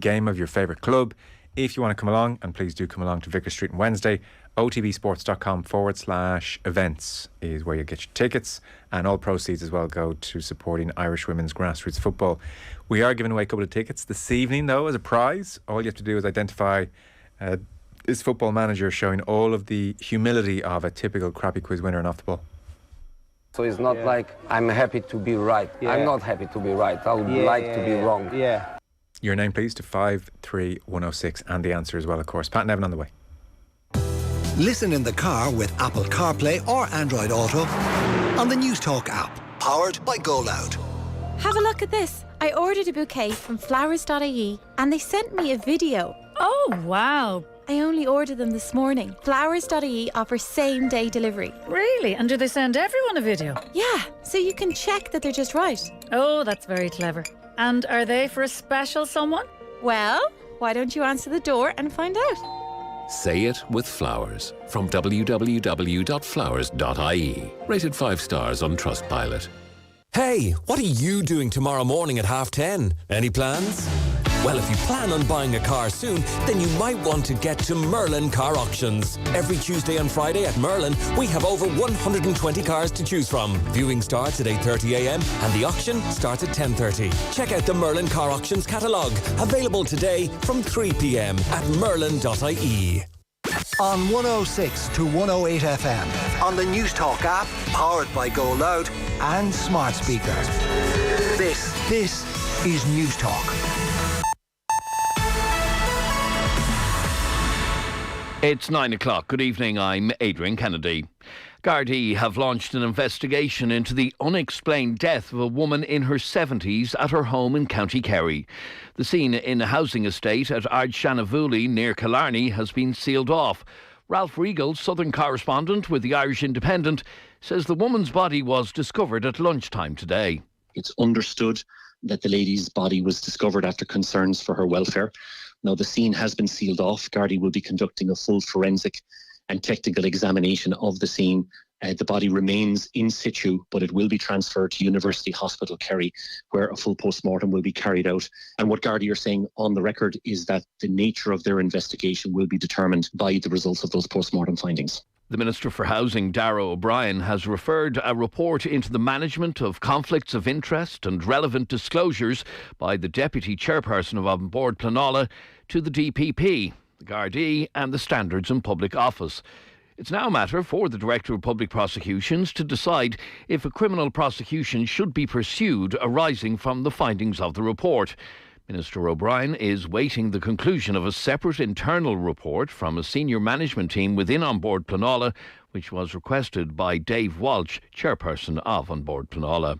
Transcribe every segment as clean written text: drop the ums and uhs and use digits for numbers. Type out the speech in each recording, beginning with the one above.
game of your favourite club. If you want to come along, and please do come along to Vicar Street on Wednesday, otbsports.com/events is where you get your tickets, and all proceeds as well go to supporting Irish women's grassroots football. We are giving away a couple of tickets this evening though as a prize. All you have to do is identify is Football Manager showing all of the humility of a typical crappy quiz winner and off the ball. So it's not like I'm happy to be right. I'm not happy to be right. I would like to be wrong. Your name please to 53106 and the answer as well, of course. Pat Nevin on the way. Listen in the car with Apple CarPlay or Android Auto on the News Talk app, powered by Go Loud. Have a look at this. I ordered a bouquet from flowers.ie and they sent me a video. Oh, wow. I only ordered them this morning. Flowers.ie offers same-day delivery. Really? And do they send everyone a video? Yeah, so you can check that they're just right. Oh, that's very clever. And are they for a special someone? Well, why don't you answer the door and find out? Say it with Flowers from www.flowers.ie. Rated 5 stars on Trustpilot. Hey, what are you doing tomorrow morning at 10:30? Any plans? Well, if you plan on buying a car soon, then you might want to get to Merlin Car Auctions. Every Tuesday and Friday at Merlin, we have over 120 cars to choose from. Viewing starts at 8:30 a.m. and the auction starts at 10:30. Check out the Merlin Car Auctions catalogue, available today from 3 p.m. at merlin.ie. On 106 to 108 FM, on the News Talk app, powered by Go Loud and smart speakers. This is News Talk. It's 9 o'clock. Good evening, I'm Adrian Kennedy. Gardaí have launched an investigation into the unexplained death of a woman in her 70s at her home in County Kerry. The scene in a housing estate at Ardshanavuli near Killarney has been sealed off. Ralph Regal, Southern correspondent with the Irish Independent, says the woman's body was discovered at lunchtime today. It's understood that the lady's body was discovered after concerns for her welfare. Now, the scene has been sealed off. Gardaí will be conducting a full forensic and technical examination of the scene. The body remains in situ, but it will be transferred to University Hospital Kerry, where a full post-mortem will be carried out. And what Gardaí are saying on the record is that the nature of their investigation will be determined by the results of those post-mortem findings. The Minister for Housing, Darragh O'Brien, has referred a report into the management of conflicts of interest and relevant disclosures by the Deputy Chairperson of An Bord Pleanála to the DPP, the Gardaí and the Standards and Public Office. It's now a matter for the Director of Public Prosecutions to decide if a criminal prosecution should be pursued arising from the findings of the report. Minister O'Brien is waiting the conclusion of a separate internal report from a senior management team within An Bord Pleanála, which was requested by Dave Walsh, chairperson of An Bord Pleanála.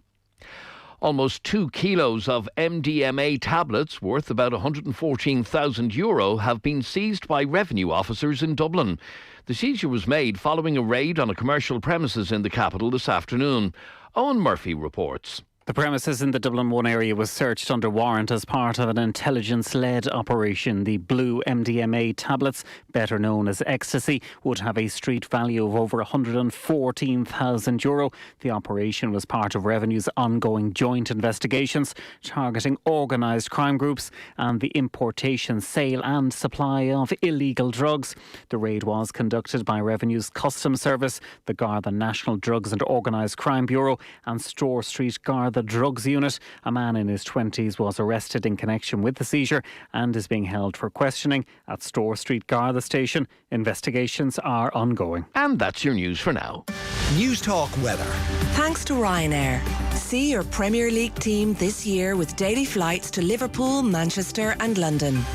Almost 2 kilos of MDMA tablets worth about €114,000 have been seized by revenue officers in Dublin. The seizure was made following a raid on a commercial premises in the capital this afternoon. Owen Murphy reports. The premises in the Dublin 1 area was searched under warrant as part of an intelligence-led operation. The blue MDMA tablets, better known as ecstasy, would have a street value of over €114,000. The operation was part of Revenue's ongoing joint investigations targeting organised crime groups and the importation, sale and supply of illegal drugs. The raid was conducted by Revenue's Customs Service, the Garda National Drugs and Organised Crime Bureau and Store Street Garda Drugs Unit. A man in his 20s was arrested in connection with the seizure and is being held for questioning at Store Street Garda Station. Investigations are ongoing. And that's your news for now. News Talk weather. Thanks to Ryanair. See your Premier League team this year with daily flights to Liverpool, Manchester and London.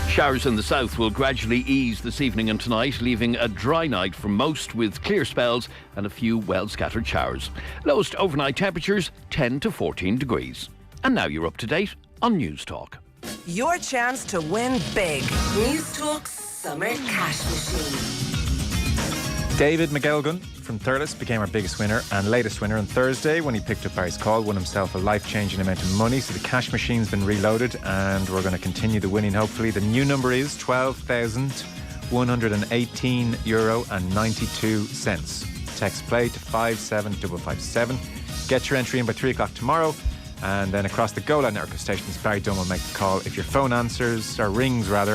Showers in the south will gradually ease this evening and tonight, leaving a dry night for most with clear spells and a few well-scattered showers. Lowest overnight temperatures 10 to 14 degrees. And now you're up to date on News Talk. Your chance to win big. News Talk Summer Cash Machine. David McGelgan from Thurles became our biggest winner and latest winner on Thursday when he picked up Barry's call, won himself a life-changing amount of money. So the cash machine's been reloaded and we're going to continue the winning, hopefully. The new number is €12,118.92. Text play to 57557. Get your entry in by 3 o'clock tomorrow And then across the goal line network of stations, Barry Dunn will make the call. If your phone rings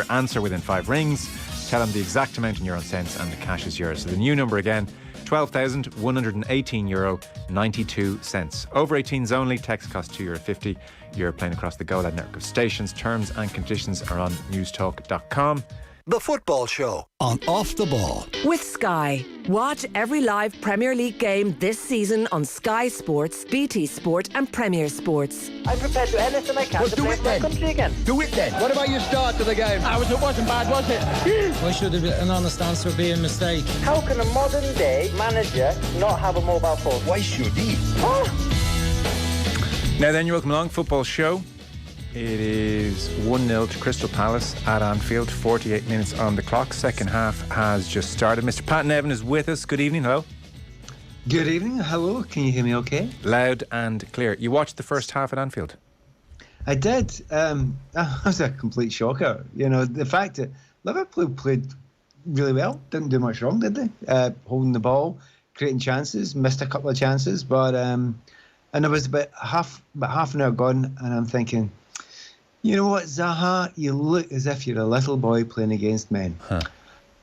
answer within 5 rings. Tell him the exact amount in euro cents and the cash is yours. So the new number again, €12,118.92. Over 18s only, text costs €2.50. You're playing across the goal line network of stations. Terms and conditions are on newstalk.com. The Football Show on Off the Ball. With Sky. Watch every live Premier League game this season on Sky Sports, BT Sport and Premier Sports. I'm prepared to do anything I can to play for my country again. Do it then. What about your start to the game? It wasn't bad, was it? Why should there be an honest answer be a mistake? How can a modern day manager not have a mobile phone? Why should he? Oh. Now then, you're welcome along. Football Show. It is 1-0 to Crystal Palace at Anfield. 48 minutes on the clock. Second half has just started. Mr. Pat Nevin is with us. Good evening. Hello. Good evening. Hello. Can you hear me okay? Loud and clear. You watched the first half at Anfield? I did. That was a complete shocker. You know, the fact that Liverpool played really well. Didn't do much wrong, did they? Holding the ball, creating chances, missed a couple of chances. But and there was about half an hour gone and I'm thinking, you know what, Zaha, you look as if you're a little boy playing against men. Huh.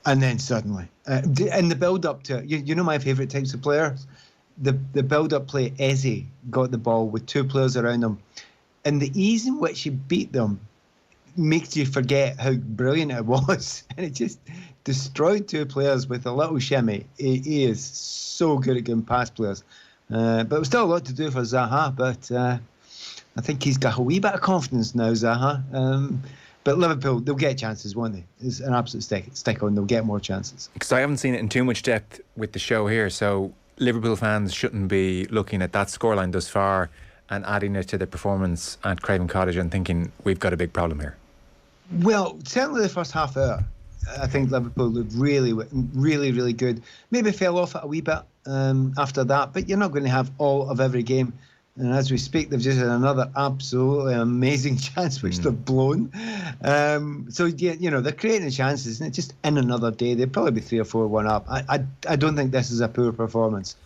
And then suddenly, in the build-up to it, you know my favourite types of players? The build-up play, Eze got the ball with 2 players around him. And the ease in which he beat them makes you forget how brilliant it was. And it just destroyed 2 players with a little shimmy. He is so good at getting past players. But it was still a lot to do for Zaha, but I think he's got a wee bit of confidence now, Zaha. But Liverpool, they'll get chances, won't they? It's an absolute stick on. They'll get more chances. Because I haven't seen it in too much depth with the show here, so Liverpool fans shouldn't be looking at that scoreline thus far and adding it to the performance at Craven Cottage and thinking we've got a big problem here. Well, certainly the first half hour, I think Liverpool looked really, really good. Maybe fell off a wee bit after that, but you're not going to have all of every game. And as we speak, they've just had another absolutely amazing chance, which they've blown. So, yeah, you know, they're creating chances, and it's just in another day. They'd probably be 3 or 4-1 up. I don't think this is a poor performance.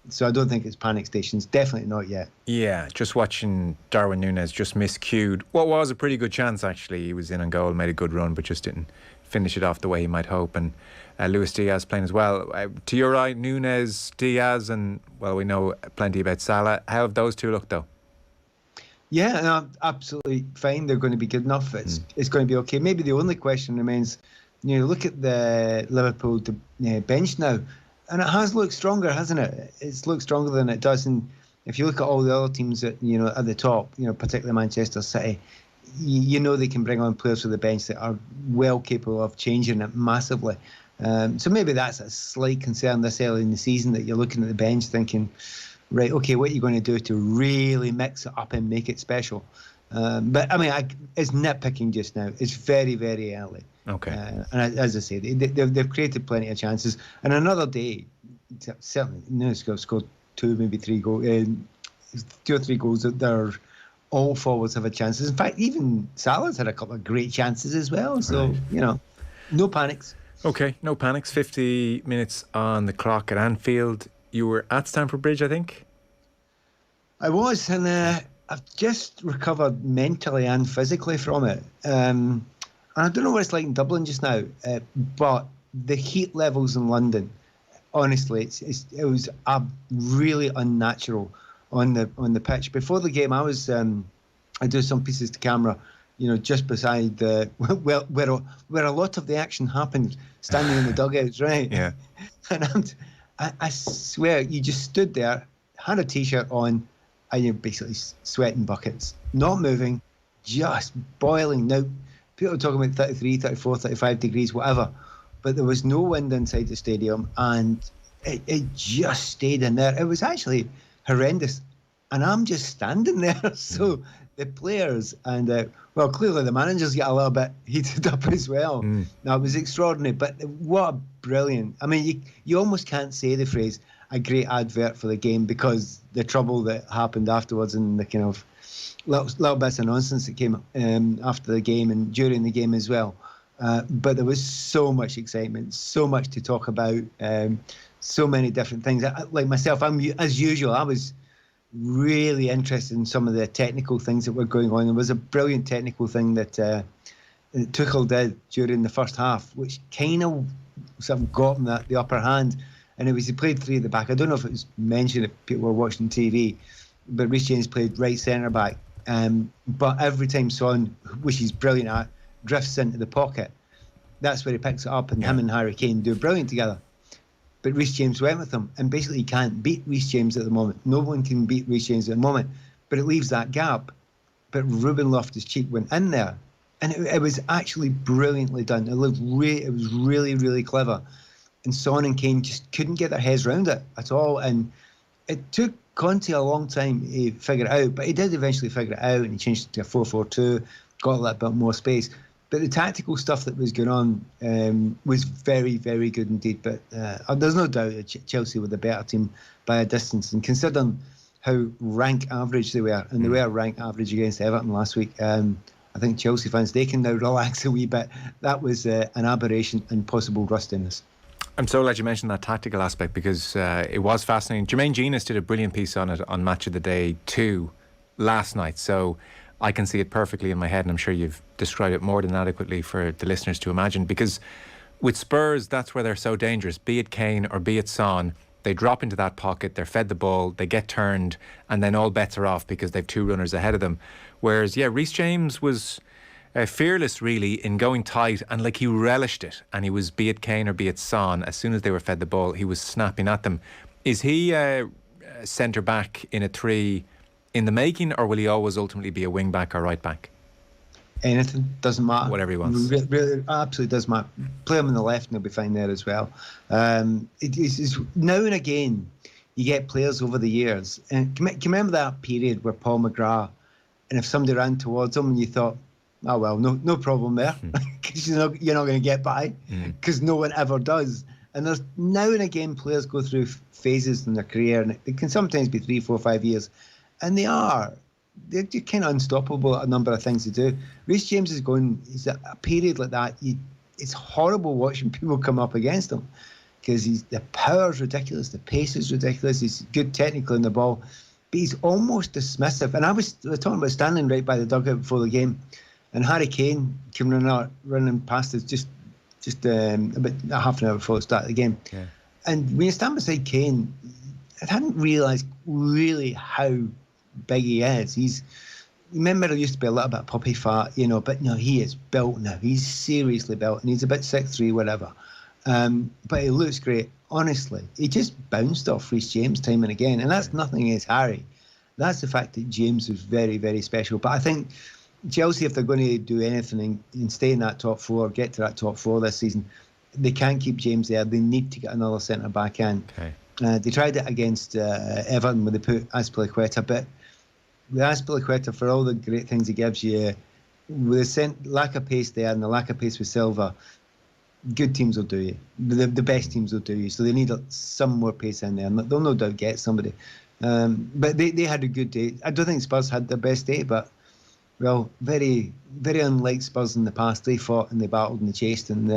So I don't think it's panic stations. Definitely not yet. Yeah, just watching Darwin Nunez just miscued what was a pretty good chance, actually. He was in on goal, made a good run, but just didn't finish it off the way he might hope. And Luis Diaz playing as well. To your right, Nunez, Diaz, and, well, we know plenty about Salah. How have those two looked, though? Yeah, no, absolutely fine. They're going to be good enough. It's going to be okay. Maybe the only question remains, you know, look at the Liverpool bench now. And it has looked stronger, hasn't it? It's looked stronger than it does. And if you look at all the other teams at the top, you know, particularly Manchester City, you know they can bring on players for the bench that are well capable of changing it massively. So maybe that's a slight concern this early in the season, that you're looking at the bench thinking, right, okay, what are you going to do to really mix it up and make it special? But I mean, it's nitpicking just now. It's very, very early. Okay. And as I say, they've created plenty of chances. And another day, certainly, Nunez scored 2, maybe 3 goals, 2 or 3 goals. They're all forwards have had chances. In fact, even Salah's had a couple of great chances as well. So, right, you know, no panics. Okay, no panics. 50 minutes on the clock at Anfield. You were at Stamford Bridge, I think? I was, and I've just recovered mentally and physically from it. And I don't know what it's like in Dublin just now, but the heat levels in London, honestly, it was really unnatural on the pitch. Before the game, I do some pieces to camera, you know, just beside where a lot of the action happened, standing in the dugouts, right? Yeah. And I swear, you just stood there, had a t-shirt on, and you're basically sweating buckets, not moving, just boiling. Now, people are talking about 33, 34, 35 degrees, whatever, but there was no wind inside the stadium, and it just stayed in there. It was actually horrendous, and I'm just standing there. So the players and well, clearly the managers get a little bit heated up as well. Now, it was extraordinary, but what a brilliant, I mean, you almost can't say the phrase a great advert for the game, because the trouble that happened afterwards and the kind of little bits of nonsense that came after the game and during the game as well. But there was so much excitement, so much to talk about, so many different things. Like myself, as usual, I was really interested in some of the technical things that were going on. There was a brilliant technical thing that Tuchel did during the first half, which kind of sort of got him the upper hand. And it was he played three at the back. I don't know if it was mentioned if people were watching TV, but Reece James played right centre back. But every time Son, which he's brilliant at, drifts into the pocket, that's where he picks it up, and him and Harry Kane do brilliant together. But Reece James went with him, and basically you can't beat Reece James at the moment. No one can beat Reece James at the moment, but it leaves that gap. But Ruben Loftus-Cheek went in there, and it was actually brilliantly done. It was really, really clever. And Son and Kane just couldn't get their heads around it at all. And it took Conte a long time to figure it out, but he did eventually figure it out, and he changed it to a 4-4-2, got a little bit more space. But the tactical stuff that was going on was very, very good indeed. But there's no doubt that Chelsea were the better team by a distance. And considering how rank average they were, and they were rank average against Everton last week, I think Chelsea fans, they can now relax a wee bit. That was an aberration and possible rustiness. I'm so glad you mentioned that tactical aspect, because it was fascinating. Jermaine Genius did a brilliant piece on it on Match of the Day 2 last night, so I can see it perfectly in my head, and I'm sure you've described it more than adequately for the listeners to imagine, because with Spurs, that's where they're so dangerous. Be it Kane or be it Son, they drop into that pocket, they're fed the ball, they get turned, and then all bets are off because they've two runners ahead of them. Whereas, Reece James was fearless really in going tight, and like he relished it, and he was, be it Kane or be it Son, as soon as they were fed the ball, he was snapping at them. Is he centre back in a three in the making, or will he always ultimately be a wing back or right back? Anything, doesn't matter. Whatever he wants. Really, absolutely does matter. Play him on the left and he'll be fine there as well. It's now and again you get players over the years, and can you remember that period where Paul McGrath, and if somebody ran towards him and you thought, oh well, no problem there, because you're not going to get by, because no one ever does. And there's now and again players go through phases in their career, and it can sometimes be 3, 4, 5 years, and they're just kind of unstoppable at a number of things to do. Reece James is going, he's at a period like that, it's horrible watching people come up against him, because the power's ridiculous, the pace is ridiculous, he's good technically in the ball, but he's almost dismissive. And I was talking about standing right by the dugout before the game, and Harry Kane came running past us just about half an hour before the start of the game. Yeah. And when you stand beside Kane, I hadn't realised really how big he is. Remember, he used to be a little bit puppy fat, but no, he is built now. He's seriously built, and he's about 6'3", whatever. But he looks great. Honestly, he just bounced off Reece James time and again, and that's nothing against Harry. That's the fact that James was very, very special. But I think Chelsea, if they're going to do anything and stay in that top four, get to that top four this season, they can't keep James there. They need to get another centre back in. Okay. They tried it against Everton when they put Azpilicueta, but with Azpilicueta, for all the great things he gives you, with the lack of pace there and the lack of pace with Silva, good teams will do you. The best teams will do you. So they need some more pace in there. They'll no doubt get somebody. But they had a good day. I don't think Spurs had their best day, but well, very, very unlike Spurs in the past. They fought and they battled and they chased, and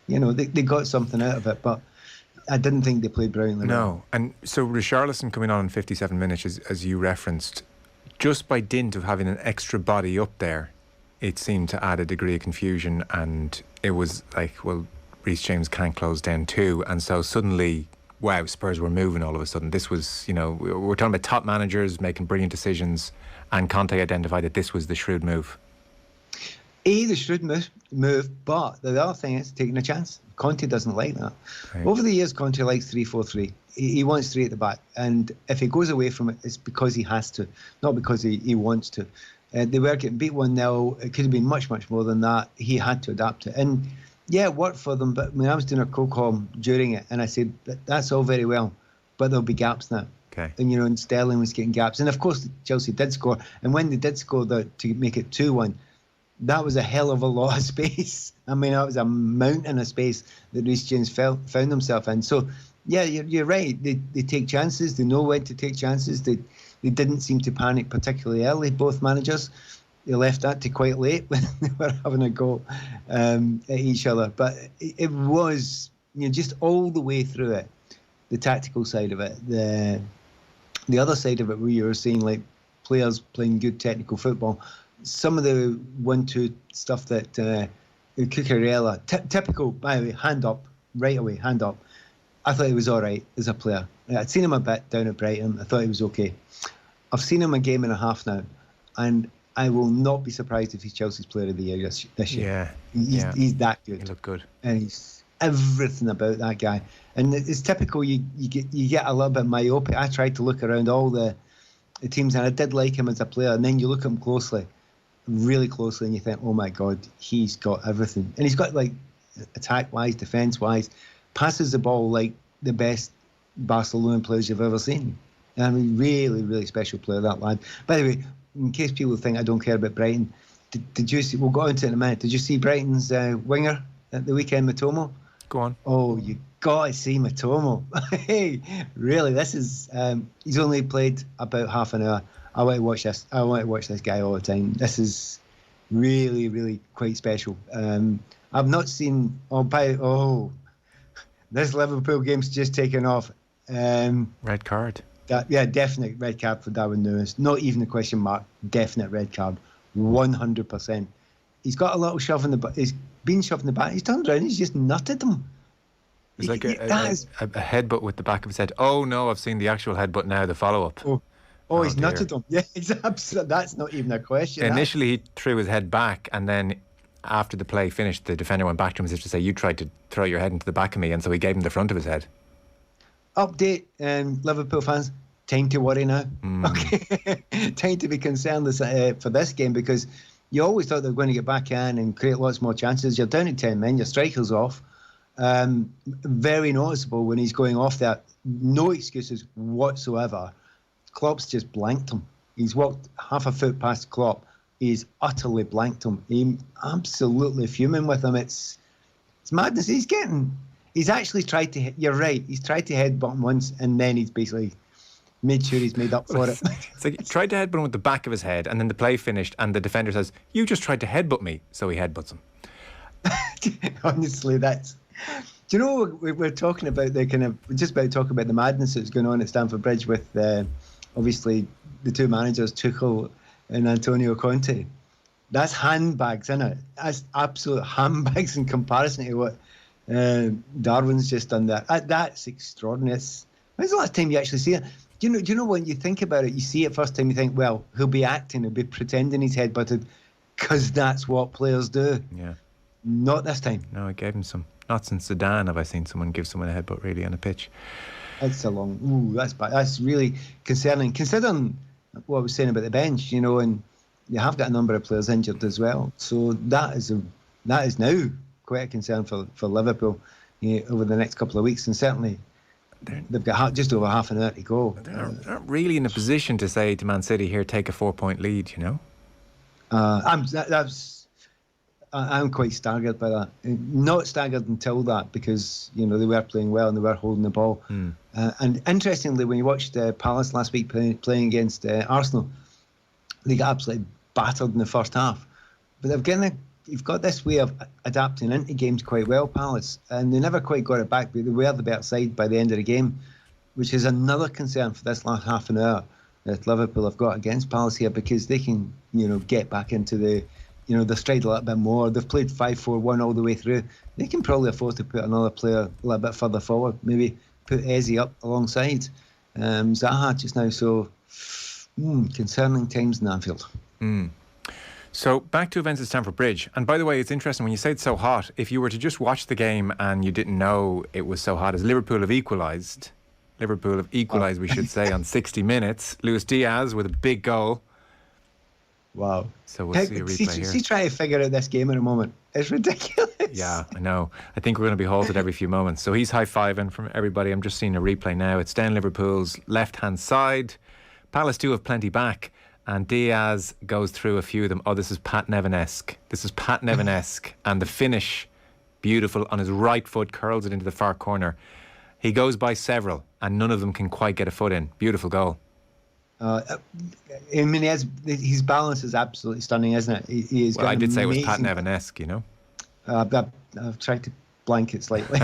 they got something out of it. But I didn't think they played brilliantly. No, and so Richarlison coming on in 57 minutes, as you referenced, just by dint of having an extra body up there, it seemed to add a degree of confusion, and it was like, well, Reece James can't close down too, and so suddenly, wow, Spurs were moving all of a sudden. This was, we're talking about top managers making brilliant decisions, and Conte identified that this was the shrewd move. The shrewd move, but the other thing is taking a chance. Conte doesn't like that. Right. Over the years, Conte likes 3-4-3. He wants 3 at the back, and if he goes away from it, it's because he has to, not because he wants to. They were getting beat 1-0. It could have been much, much more than that. He had to adapt it. And yeah, it worked for them, but I was doing a co-com during it, and I said, that's all very well, but there'll be gaps now. Okay. And, and Sterling was getting gaps. And of course, Chelsea did score. And when they did score to make it 2-1, that was a hell of a lot of space. I mean, that was a mountain of space that Reece James found himself in. So, yeah, you're right. They take chances. They know when to take chances. They didn't seem to panic particularly early, both managers. They left that to quite late when they were having a go at each other. But it was, just all the way through it, the tactical side of it, the the other side of it, where you're seeing like players playing good technical football, some of the 1-2 stuff that Cucurella, typical, by the way, hand up, right away, hand up. I thought he was all right as a player. I'd seen him a bit down at Brighton. I thought he was okay. I've seen him a game and a half now, and I will not be surprised if he's Chelsea's Player of the Year this year. He's that good. He looked good. And he's everything about that guy. And it's typical. You get a little bit myopic. I tried to look around all the teams, and I did like him as a player. And then you look at him closely, really closely, and you think, oh my God, he's got everything. And he's got, like, attack-wise, defence-wise, passes the ball like the best Barcelona players you've ever seen. I mean, really, really special player, that lad. By the way, in case people think I don't care about Brighton, did you see, we'll go into it in a minute, did you see Brighton's winger at the weekend, Matomo? Go on. Oh, you got to see Matomo. Hey, really, this is, he's only played about half an hour. I want to watch this. I want to watch this guy all the time. This is really, really quite special. I've not seen, this Liverpool game's just taken off. Red card. Definite red card for Darwin Nunez. Not even a question mark. Definite red card. 100%. He's got a little shove in the back. He's been shoved in the back. He's turned around. He's just nutted him. It's like a headbutt with the back of his head. Oh no, I've seen the actual headbutt now. The follow up. Oh, he's nutted him. Yeah, that's not even a question. Initially, he threw his head back, and then after the play finished, the defender went back to him as if to say, "You tried to throw your head into the back of me," and so he gave him the front of his head. Update, Liverpool fans, time to worry now. Okay, time to be concerned for this game, because you always thought they were going to get back in and create lots more chances. You're down to 10 men, your striker's off. Very noticeable when he's going off that. No excuses whatsoever. Klopp's just blanked him. He's walked half a foot past Klopp. He's utterly blanked him. He's absolutely fuming with him. It's madness. He's actually tried to, you're right, he's tried to headbutt him once, and then he's basically made sure he's made up for it. It's like he tried to headbutt him with the back of his head, and then the play finished, and the defender says, "You just tried to headbutt me," so he headbutts him. Honestly, that's... Do you know, we're talking about we're just about to talk about the madness that's going on at Stamford Bridge with, obviously, the two managers, Tuchel and Antonio Conte. That's handbags, isn't it? That's absolute handbags in comparison to what Darwin's just done there. That's extraordinary. When's the last time you actually see it? Do you know when you think about it, you see it first time, you think, well, he'll be acting, he'll be pretending he's headbutted, because that's what players do. Yeah. Not this time. No, I gave him some. Not since Zidane have I seen someone give someone a headbutt really on a pitch. That's that's bad. That's really concerning, considering what I was saying about the bench, and you have got a number of players injured as well. So that is now quite a concern for Liverpool over the next couple of weeks, and certainly they've got just over half an hour to go. They're not really in a position to say to Man City, here, take a 4-point lead, I'm quite staggered by that. Not staggered until that, because they were playing well and they were holding the ball. And interestingly, when you watched Palace last week playing against Arsenal, they got absolutely battered in the first half. But you've got this way of adapting into games quite well, Palace, and they never quite got it back, but they were the better side by the end of the game, which is another concern for this last half an hour that Liverpool have got against Palace here, because they can, get back into the stride a little bit more. They've played 5-4-1 all the way through. They can probably afford to put another player a little bit further forward, maybe put Eze up alongside Zaha just now. So, concerning times in Anfield. So back to events at Stamford Bridge. And by the way, it's interesting when you say it's so hot. If you were to just watch the game and you didn't know it was so hot, as Liverpool have equalised, we should say, on 60 minutes. Luis Diaz with a big goal. Wow. So we'll see a replay here. See, try to figure out this game in a moment. It's ridiculous. Yeah, I know. I think we're going to be halted every few moments. So he's high-fiving from everybody. I'm just seeing a replay now. It's down Liverpool's left-hand side. Palace do have plenty back. And Diaz goes through a few of them. Oh, this is Pat Nevin-esque. And the finish, beautiful, on his right foot, curls it into the far corner. He goes by several, and none of them can quite get a foot in. Beautiful goal. I mean, his balance is absolutely stunning, isn't it? I did say it was Pat Nevin-esque, I've tried to blank it slightly.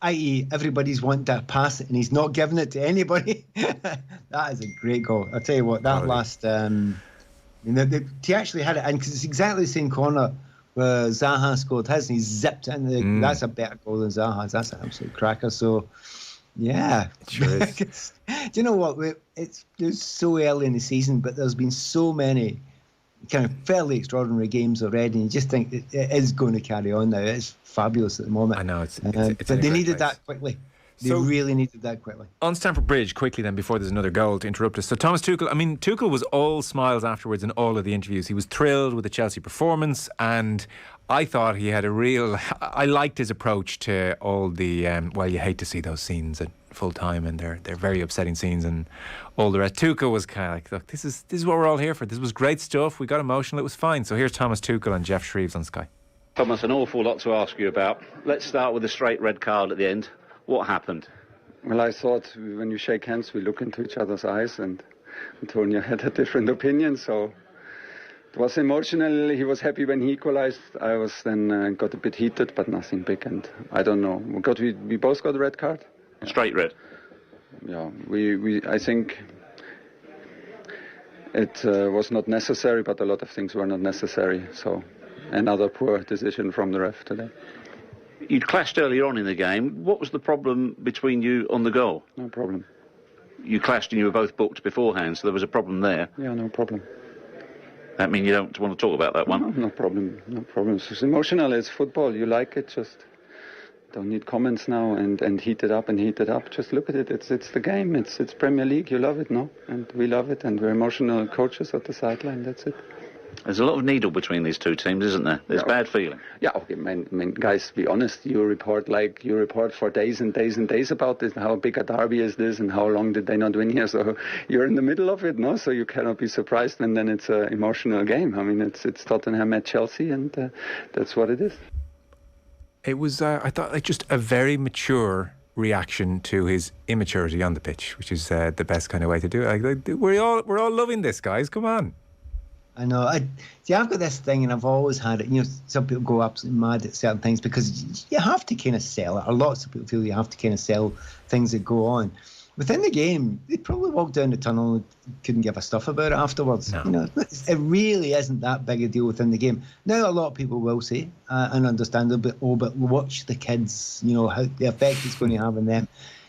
i.e. everybody's wanting to pass it and he's not giving it to anybody. That is a great goal. I'll tell you what, that last... he actually had it, and because it's exactly the same corner where Zaha scored his, and he zipped it in. That's a better goal than Zaha's. That's an absolute cracker. So, yeah. It sure is. Do you know what? It's so early in the season, but there's been so many kind of fairly extraordinary games already, and you just think it is going to carry on now. It's fabulous at the moment. I know, it's but they needed that quickly. They really needed that quickly. On Stamford Bridge, quickly then, before there's another goal to interrupt us. So Thomas Tuchel, Tuchel was all smiles afterwards in all of the interviews. He was thrilled with the Chelsea performance, and I thought he had I liked his approach to all the, you hate to see those scenes at full time, and they're very upsetting scenes and all the rest. Tuchel was kind of like, look, this is what we're all here for. This was great stuff. We got emotional. It was fine. So here's Thomas Tuchel and Jeff Shreves on Sky. Thomas, an awful lot to ask you about. Let's start with the straight red card at the end. What happened? Well, I thought when you shake hands, we look into each other's eyes, and Antonio had a different opinion, so it was emotional. He was happy when he equalized. I was then got a bit heated, but nothing big, and I don't know. We both got a red card. Straight red. Yeah, I think it was not necessary, but a lot of things were not necessary. So another poor decision from the ref today. You'd clashed earlier on in the game. What was the problem between you on the goal? No problem. You clashed and you were both booked beforehand, so there was a problem there. Yeah, no problem. That mean you don't want to talk about that one? No problem. No problem. It's emotional. It's football. You like it. Just don't need comments now and heat it up and heat it up. Just look at it. It's the game. It's Premier League. You love it, no? And we love it. And we're emotional coaches at the sideline. That's it. There's a lot of needle between these two teams, isn't there? There's bad feeling. Yeah, okay, guys, be honest. You report for days and days and days about this, how big a derby is this, and how long did they not win here? So you're in the middle of it, no? So you cannot be surprised when then it's an emotional game. I mean, it's Tottenham at Chelsea, and that's what it is. It was, I thought, like just a very mature reaction to his immaturity on the pitch, which is the best kind of way to do it. Like, we're all loving this, guys. Come on. I know. I've got this thing, and I've always had it. You know, some people go absolutely mad at certain things because you have to kind of sell it. Or lots of people feel you have to kind of sell things that go on. Within the game, they probably walked down the tunnel and couldn't give a stuff about it afterwards. No. You know, it really isn't that big a deal within the game. Now, a lot of people will say, and understandably, but watch the kids, you know, how the effect it's going to have on them.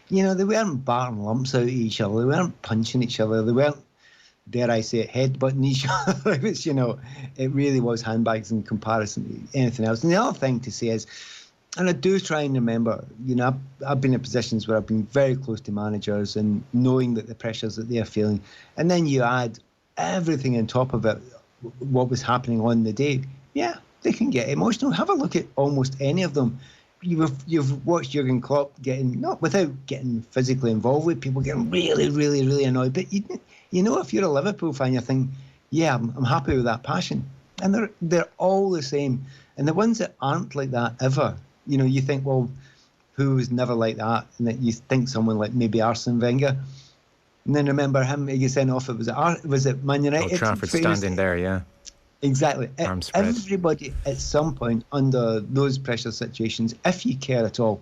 You know, they weren't barring lumps out at each other. They weren't punching each other. They weren't, dare I say it, headbutting each other. Which, you know, it really was handbags in comparison to anything else. And the other thing to say is, and I do try and remember, you know, I've been in positions where I've been very close to managers and knowing that the pressures that they're feeling, and then you add everything on top of it, what was happening on the day. Yeah, they can get emotional. Have a look at almost any of them. You've watched Jurgen Klopp getting, not without getting physically involved with people, getting really, really, really annoyed. But you know, if you're a Liverpool fan, you think, yeah, I'm happy with that passion. And they're all the same. And the ones that aren't like that ever, you know, you think, well, who was never like that? And that you think someone like maybe Arsene Wenger. And then remember him, he sent off, was it Man United? Old Trafford standing there, yeah. Exactly. Everybody at some point under those pressure situations, if you care at all,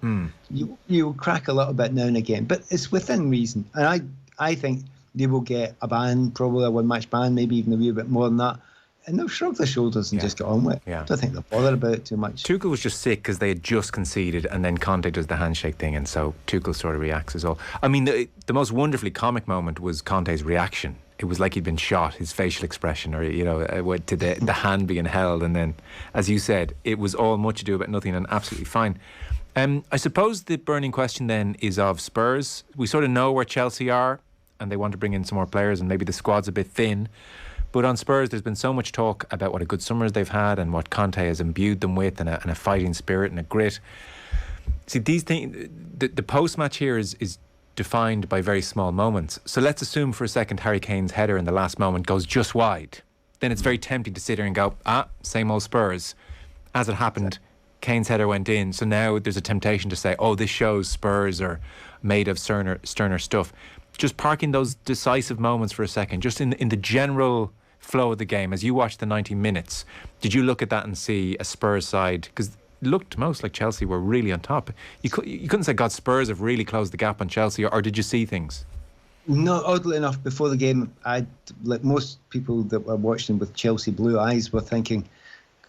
you crack a little bit now and again. But it's within reason. And I think they will get a ban, probably a one-match ban, maybe even a wee bit more than that. And they'll shrug their shoulders and just get on with it. Yeah. I don't think they'll bother about it too much. Tuchel was just sick because they had just conceded, and then Conte does the handshake thing, and so Tuchel sort of reacts as well. I mean, the most wonderfully comic moment was Conte's reaction. It was like he'd been shot, his facial expression, or, you know, to the hand being held, and then, as you said, it was all much ado about nothing and absolutely fine. I suppose the burning question then is of Spurs. We sort of know where Chelsea are, and they want to bring in some more players, and maybe the squad's a bit thin. But on Spurs, there's been so much talk about what a good summer they've had and what Conte has imbued them with, and a fighting spirit and a grit. See, these things, the post-match here is defined by very small moments. So let's assume for a second Harry Kane's header in the last moment goes just wide. Then it's very tempting to sit here and go, same old Spurs. As it happened, Kane's header went in. So now there's a temptation to say, this shows Spurs are made of sterner stuff. Just parking those decisive moments for a second, just in the general flow of the game, as you watch the 90 minutes, did you look at that and see a Spurs side? Because looked most like Chelsea were really on top. You couldn't say, God, Spurs have really closed the gap on Chelsea, or did you see things? No, oddly enough, before the game, like most people that were watching with Chelsea blue eyes, were thinking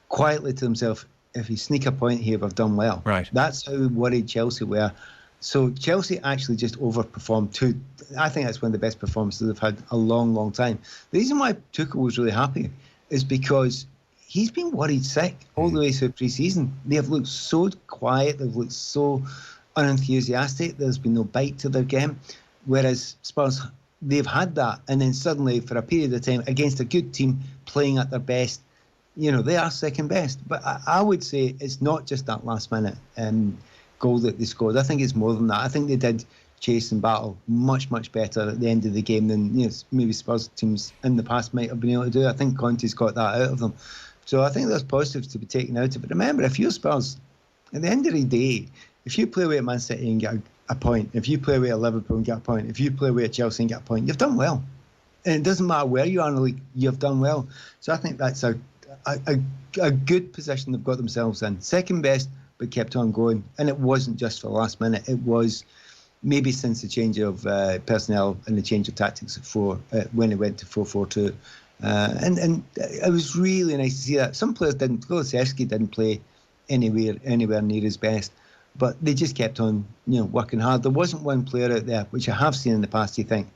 quietly to themselves, if we sneak a point here, we've done well. Right. That's how worried Chelsea were. So Chelsea actually just overperformed too. I think that's one of the best performances they've had a long, long time. The reason why Tuchel was really happy is because he's been worried sick all the way through pre-season. They have looked so quiet. They've looked so unenthusiastic. There's been no bite to their game. Whereas Spurs, they've had that. And then suddenly, for a period of time, against a good team, playing at their best, they are second best. But I would say it's not just that last-minute goal that they scored. I think it's more than that. I think they did chase and battle much, much better at the end of the game than maybe Spurs teams in the past might have been able to do. I think Conte's got that out of them. So I think there's positives to be taken out of it. Remember, if you're Spurs, at the end of the day, if you play away at Man City and get a point, if you play away at Liverpool and get a point, if you play away at Chelsea and get a point, you've done well. And it doesn't matter where you are in the league, you've done well. So I think that's a good position they've got themselves in. Second best, but kept on going. And it wasn't just for the last minute. It was maybe since the change of personnel and the change of tactics when it went to 4-4-2. And it was really nice to see that. Some players didn't. Kulusevski didn't play anywhere near his best. But they just kept on, working hard. There wasn't one player out there, which I have seen in the past, you think,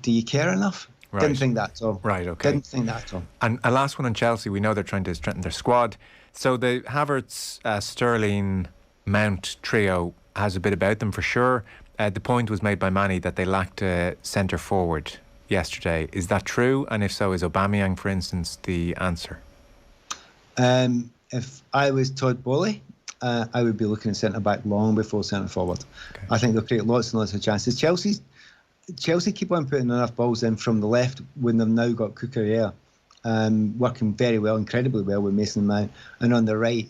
do you care enough? Right. Didn't think that at all. Right, okay. Didn't think that at all. And a last one on Chelsea. We know they're trying to strengthen their squad. So the Havertz, Sterling, Mount trio has a bit about them for sure. The point was made by Manny that they lacked a centre forward yesterday. Is that true? And if so, is Aubameyang, for instance, the answer? If I was Todd Bowley, I would be looking at centre-back long before centre-forward. Okay. I think they'll create lots and lots of chances. Chelsea keep on putting enough balls in from the left when they've now got Cucurella working very well, incredibly well with Mason Mount. And on the right,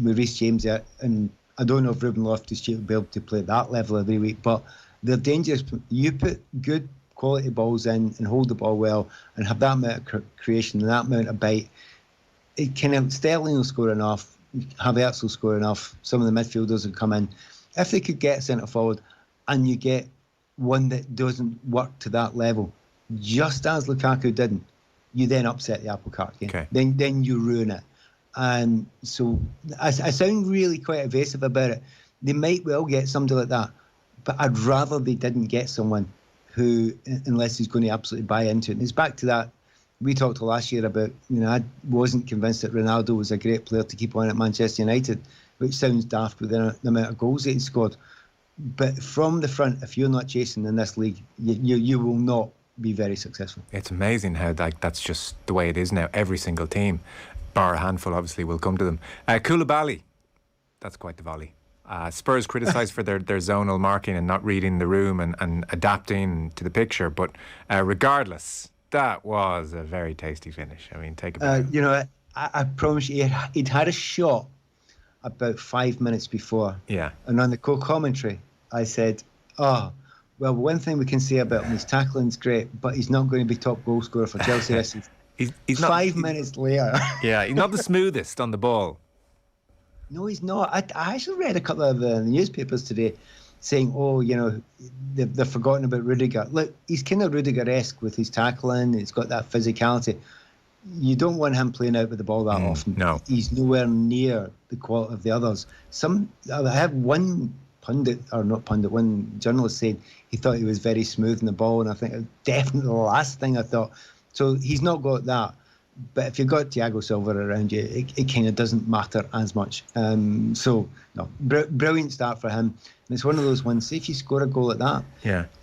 with Reece James there. And I don't know if Ruben Loftus-Cheek will be able to play at that level every week, but they're dangerous. You put good quality balls in and hold the ball well and have that amount of creation and that amount of bite. Sterling will score enough. Havertz will score enough. Some of the midfielders will come in. If they could get centre forward and you get one that doesn't work to that level, just as Lukaku didn't, you then upset the apple cart. Okay. Then you ruin it. And so I sound really quite evasive about it. They might well get somebody like that, but I'd rather they didn't get someone who, unless he's going to absolutely buy into it. And it's back to that. We talked last year about, I wasn't convinced that Ronaldo was a great player to keep on at Manchester United, which sounds daft with the amount of goals that he scored. But from the front, if you're not chasing in this league, you will not be very successful. It's amazing how that's just the way it is now. Every single team, bar a handful, obviously, will come to them. Koulibaly, that's quite the volley. Spurs criticised for their zonal marking and not reading the room and adapting to the picture. But regardless, that was a very tasty finish. I mean, take a bit. I promise you, he'd had a shot about 5 minutes before. Yeah. And on the co-commentary, I said, well, one thing we can say about him, his tackling's great, but he's not going to be top goal scorer for Chelsea this season. He's not, 5 minutes later. Yeah, he's not the smoothest on the ball. No, he's not. I actually read a couple of the newspapers today saying, they've forgotten about Rudiger. Look, he's kind of Rudiger-esque with his tackling. He's got that physicality. You don't want him playing out with the ball that often. No. He's nowhere near the quality of the others. I had one one journalist saying he thought he was very smooth in the ball, and I think it was definitely the last thing I thought. So he's not got that. But if you've got Thiago Silva around you, it kind of doesn't matter as much. Brilliant start for him. And it's one of those ones, see if you score a goal like that,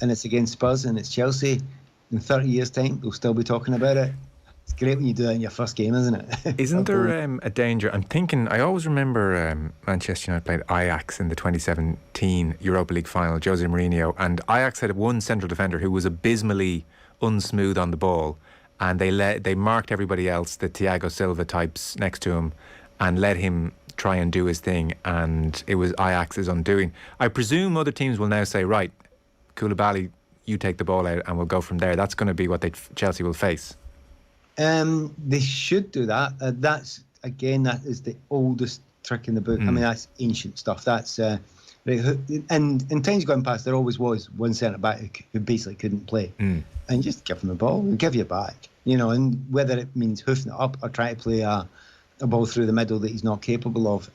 and it's against Spurs and it's Chelsea, in 30 years' time, they'll still be talking about it. It's great when you do that in your first game, isn't it? Isn't there a danger? I'm thinking, I always remember Manchester United played Ajax in the 2017 Europa League final, Jose Mourinho, and Ajax had one central defender who was abysmally unsmooth on the ball, and they marked everybody else, the Thiago Silva types next to him, and let him try and do his thing, and it was Ajax's undoing. I presume other teams will now say, right, Koulibaly, you take the ball out and we'll go from there. That's going to be what Chelsea will face. They should do that. That is the oldest trick in the book. I mean, that's ancient stuff. That's right. And in times gone past, there always was one centre back who basically couldn't play, and just give him the ball, and give you back. And whether it means hoofing it up or trying to play a ball through the middle that he's not capable of.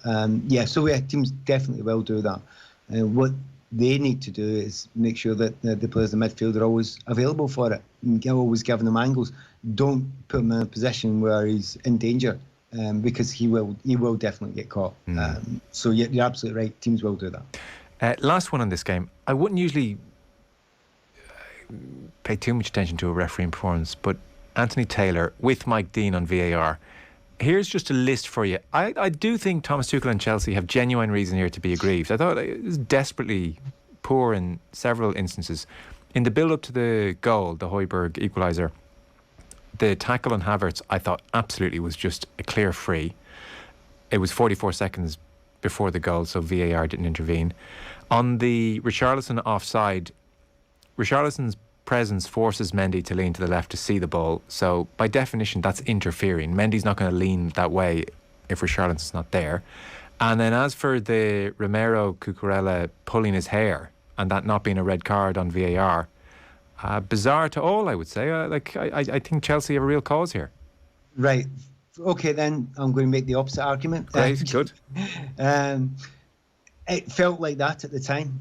So teams definitely will do that. What they need to do is make sure that the players in the midfield are always available for it, and always giving them angles. Don't put him in a position where he's in danger, because he will definitely get caught. So you're absolutely right. Teams will do that. Last one on this game. I wouldn't usually pay too much attention to a refereeing performance, but Anthony Taylor with Mike Dean on VAR. Here's just a list for you. I do think Thomas Tuchel and Chelsea have genuine reason here to be aggrieved. I thought it was desperately poor in several instances. In the build-up to the goal, the Højbjerg equaliser, the tackle on Havertz, I thought absolutely was just a clear free. It was 44 seconds before the goal, so VAR didn't intervene. On the Richarlison offside, Richarlison's presence forces Mendy to lean to the left to see the ball. So by definition, that's interfering. Mendy's not going to lean that way if Richarlison's not there. And then as for the Romero Cucurella pulling his hair and that not being a red card on VAR, bizarre to all, I would say. I think Chelsea have a real cause here. Right. Okay, then I'm going to make the opposite argument. Great, good. It felt like that at the time,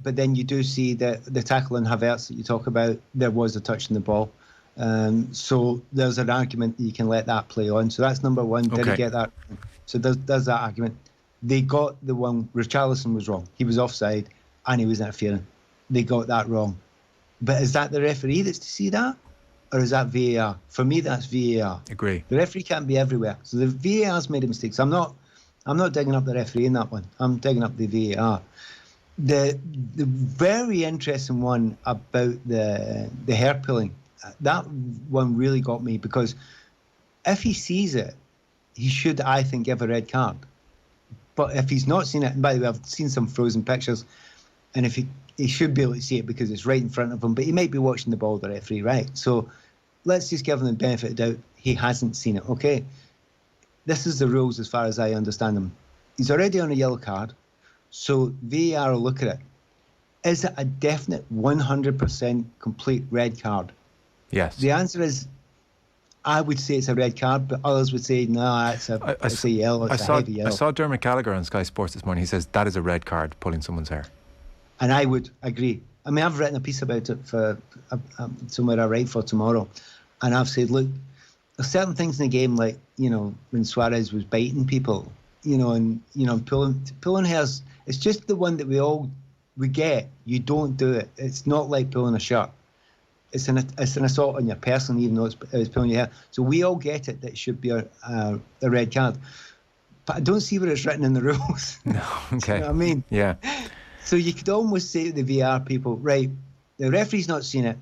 but then you do see the tackle on Havertz that you talk about. There was a touch in the ball, so there's an argument that you can let that play on. So that's number one. Did he get that? So there's that argument. They got the one. Richarlison was wrong. He was offside and he was interfering. They got that wrong. But is that the referee that's to see that, or is that VAR? For me, that's VAR. Agree. The referee can't be everywhere. So the VAR's made a mistake. So I'm not digging up the referee in that one. I'm digging up the VAR. The very interesting one about the hair pulling, that one really got me, because if he sees it, he should, I think, give a red card. But if he's not seen it, and by the way, I've seen some frozen pictures, and if he should be able to see it because it's right in front of him, but he might be watching the ball, the referee, right? So let's just give him the benefit of the doubt. He hasn't seen it, okay? This is the rules as far as I understand them. He's already on a yellow card, so VAR will look at it. Is it a definite 100% complete red card? Yes. The answer is, I would say it's a red card, but others would say, no, it's a yellow, it's a heavy yellow. I saw Dermot Gallagher on Sky Sports this morning. He says that is a red card, pulling someone's hair. And I would agree. I mean, I've written a piece about it for somewhere I write for tomorrow, and I've said, look, there's certain things in the game, like, when Suarez was biting people, and pulling hairs. It's just the one that we get. You don't do it. It's not like pulling a shirt. It's an assault on your person, even though it's pulling your hair. So we all get it. That it should be a red card. But I don't see where it's written in the rules. No, okay. You know what I mean? Yeah. So you could almost say to the VAR people, right, the referee's not seen it.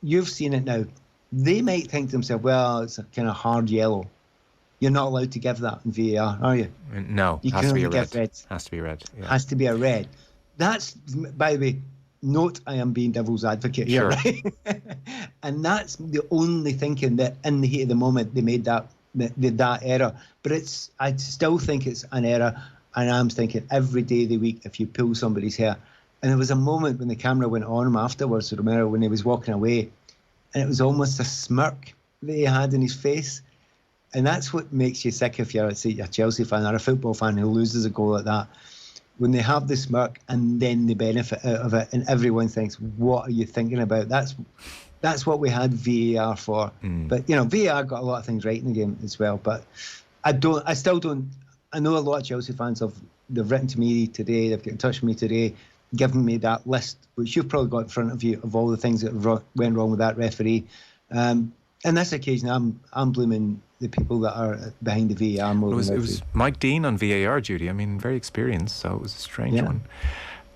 You've seen it now. They might think to themselves, well, it's a kind of hard yellow. You're not allowed to give that in VAR, are you? No, you has can to be only a red. give red. Has to be red. Yeah. Has to be a red. That's, by the way, note I am being devil's advocate here, Sure. right? And that's the only thinking that in the heat of the moment they made that error. But I still think it's an error, and I'm thinking every day of the week if you pull somebody's hair. And there was a moment when the camera went on him afterwards, Romero, when he was walking away, and it was almost a smirk that he had in his face. And that's what makes you sick if you're, say, a Chelsea fan or a football fan who loses a goal like that. When they have the smirk and then the benefit out of it, and everyone thinks, what are you thinking about? That's what we had VAR for. But, VAR got a lot of things right in the game as well. But I know a lot of Chelsea fans they've written to me today, they've got in touch with me today, giving me that list, which you've probably got in front of you, of all the things that went wrong with that referee. On this occasion, I'm blaming the people that are behind the VAR more than it was Mike Dean on VAR duty. I mean, very experienced, so it was a strange one.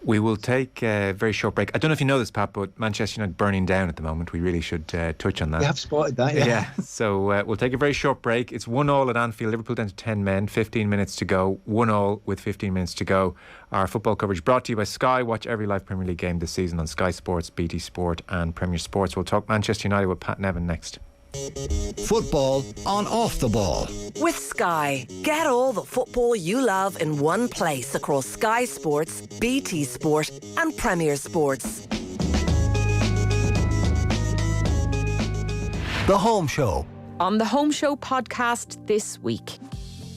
We will take a very short break. I don't know if you know this, Pat, but Manchester United burning down at the moment. We really should touch on that. We have spotted that, yeah. So we'll take a very short break. It's 1-1 at Anfield. Liverpool down to 10 men, 15 minutes to go. 1-1 with 15 minutes to go. Our football coverage brought to you by Sky. Watch every live Premier League game this season on Sky Sports, BT Sport and Premier Sports. We'll talk Manchester United with Pat Nevin next. Football on Off the Ball. With Sky, get all the football you love in one place across Sky Sports, BT Sport and Premier Sports. The Home Show. On the Home Show podcast this week,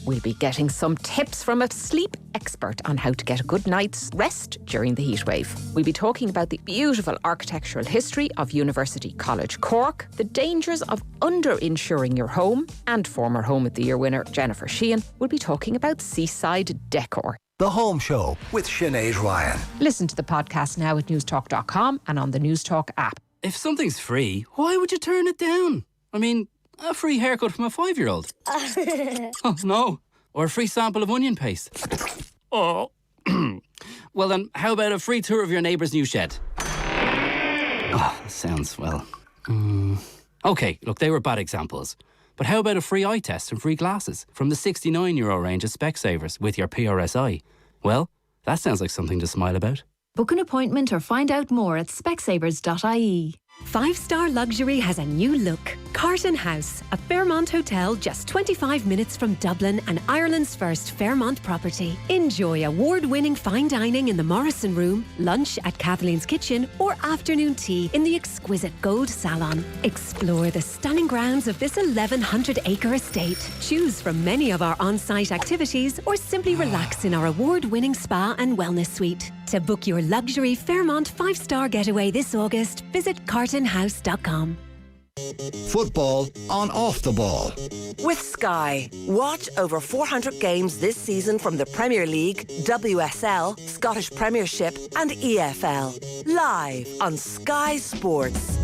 we'll be getting some tips from a sleep expert on how to get a good night's rest during the heatwave. We'll be talking about the beautiful architectural history of University College Cork, the dangers of under-insuring your home, and former Home of the Year winner Jennifer Sheehan will be talking about seaside decor. The Home Show with Sinead Ryan. Listen to the podcast now at newstalk.com and on the Newstalk app. If something's free, why would you turn it down? I mean, a free haircut from a 5-year-old. Oh, no. Or a free sample of onion paste. Oh. Well then, how about a free tour of your neighbour's new shed? Oh, sounds, well... OK, look, they were bad examples. But how about a free eye test and free glasses from the €69 range of Specsavers with your PRSI? Well, that sounds like something to smile about. Book an appointment or find out more at specsavers.ie. 5-star luxury has a new look. Carton House, a Fairmont hotel just 25 minutes from Dublin and Ireland's first Fairmont property. Enjoy award-winning fine dining in the Morrison Room, lunch at Kathleen's Kitchen, or afternoon tea in the exquisite Gold Salon. Explore the stunning grounds of this 1,100-acre estate. Choose from many of our on-site activities or simply relax in our award-winning spa and wellness suite. To book your luxury Fairmont 5-star getaway this August, visit cartonhouse.com. Football on Off the Ball. With Sky, watch over 400 games this season from the Premier League, WSL, Scottish Premiership and EFL. Live on Sky Sports.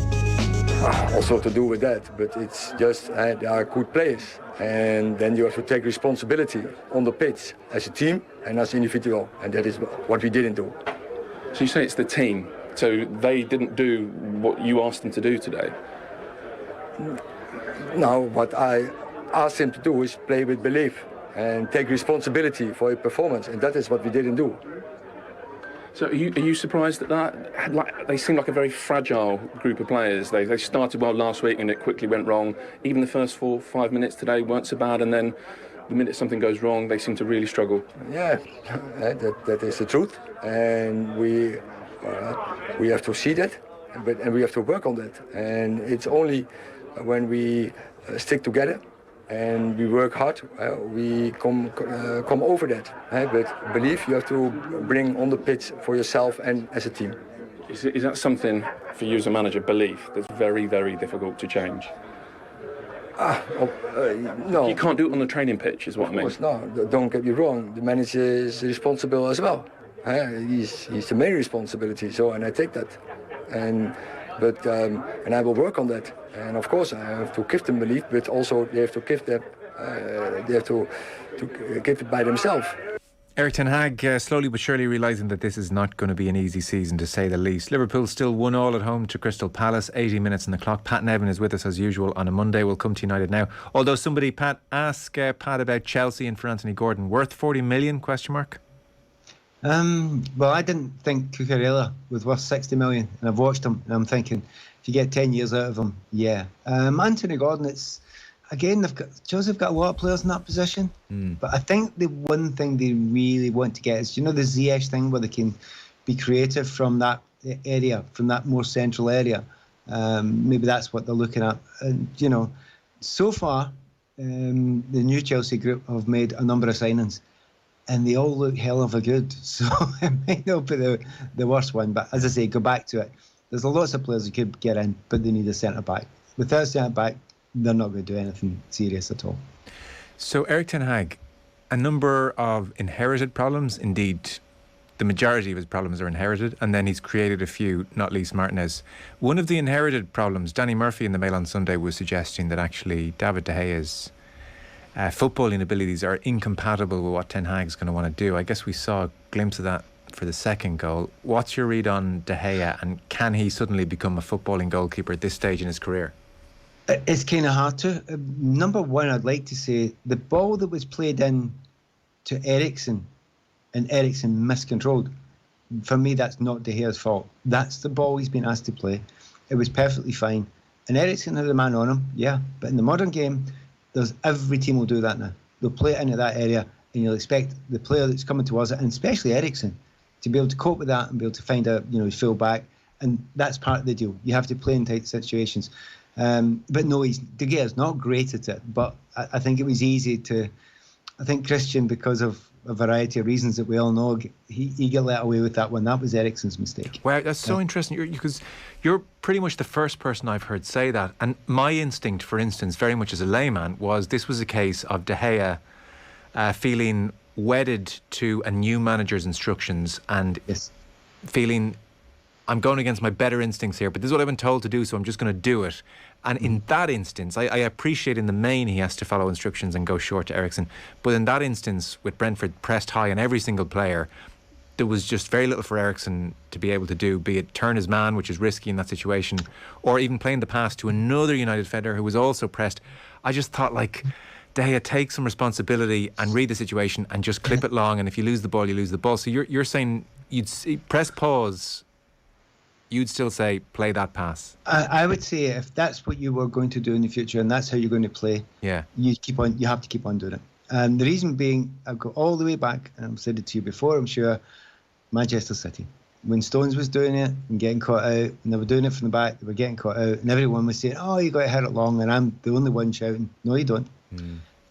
Also to do with that, but it's just they are good players. And then you have to take responsibility on the pitch as a team and as individual. And that is what we didn't do. So you say it's the team, so they didn't do what you asked them to do today? No, what I asked him to do is play with belief and take responsibility for his performance, and that is what we didn't do. So are you surprised at that? They seem like a very fragile group of players. They started well last week and it quickly went wrong. Even the first 4 or 5 minutes today weren't so bad, and then the minute something goes wrong, they seem to really struggle. Yeah, that is the truth, and we have to see that, and we have to work on that. And it's only when we stick together and we work hard, we come over that. But belief you have to bring on the pitch for yourself and as a team. Is that something for you as a manager, belief, that's very, very difficult to change? No. You can't do it on the training pitch, is what I mean. Of course, no. Don't get me wrong. The manager is responsible as well. He's the main responsibility, and I take that. And I will work on that. And of course, I have to give them belief, but also they have to give them. They have to give it by themselves. Erik ten Hag slowly but surely realising that this is not going to be an easy season, to say the least. Liverpool still 1-1 at home to Crystal Palace, 80 minutes on the clock. Pat Nevin is with us as usual on a Monday. We'll come to United now. Although somebody, Pat, ask Pat about Chelsea and for Anthony Gordon. Worth 40 million, question mark? Well, I didn't think Cucurella was worth 60 million, and I've watched him and I'm thinking, if you get 10 years out of him, yeah. Anthony Gordon, it's again, Chelsea have got a lot of players in that position, but I think the one thing they really want to get is, the Ziyech thing where they can be creative from that area, from that more central area. Maybe that's what they're looking at. And, so far, the new Chelsea group have made a number of signings, and they all look hell of a good. So it might not be the worst one, but as I say, go back to it. There's lots of players who could get in, but they need a centre-back. Without a centre-back, they're not going to do anything serious at all. So Erik ten Hag, a number of inherited problems, indeed the majority of his problems are inherited, and then he's created a few, not least Martinez. One of the inherited problems, Danny Murphy in the Mail on Sunday was suggesting that actually David De Gea's footballing abilities are incompatible with what ten Hag's going to want to do. I guess we saw a glimpse of that for the second goal. What's your read on De Gea, and can he suddenly become a footballing goalkeeper at this stage in his career? It's kind of hard to. Number one, I'd like to say the ball that was played in to Eriksen and Eriksen miscontrolled. For me, that's not De Gea's fault. That's the ball he's been asked to play. It was perfectly fine. And Eriksen had a man on him, yeah. But in the modern game, every team will do that now. They'll play it into that area, and you'll expect the player that's coming towards it, and especially Eriksen, to be able to cope with that and be able to find his full back. And that's part of the deal. You have to play in tight situations. But no, De Gea's not great at it. But I think it was easy to... I think Christian, because of a variety of reasons that we all know, he got let away with that one. That was Eriksen's mistake. Wow, that's so interesting, because you're pretty much the first person I've heard say that. And my instinct, for instance, very much as a layman, was this was a case of De Gea feeling wedded to a new manager's instructions and feeling, I'm going against my better instincts here, but this is what I've been told to do, so I'm just going to do it. And in that instance, I appreciate in the main he has to follow instructions and go short to Eriksen. But in that instance, with Brentford pressed high on every single player, there was just very little for Eriksen to be able to do, be it turn his man, which is risky in that situation, or even playing the pass to another United defender who was also pressed. I just thought, like, De Gea, take some responsibility and read the situation and just clip it long, and if you lose the ball, you lose the ball. So you're saying you'd press pause, you'd still say play that pass. I would say if that's what you were going to do in the future and that's how you're going to play, you have to keep on doing it. And the reason being, I've got all the way back, and I've said it to you before, I'm sure, Manchester City. When Stones was doing it and getting caught out, and they were doing it from the back, they were getting caught out, and everyone was saying, oh, you got to hit it long, and I'm the only one shouting, no, you don't.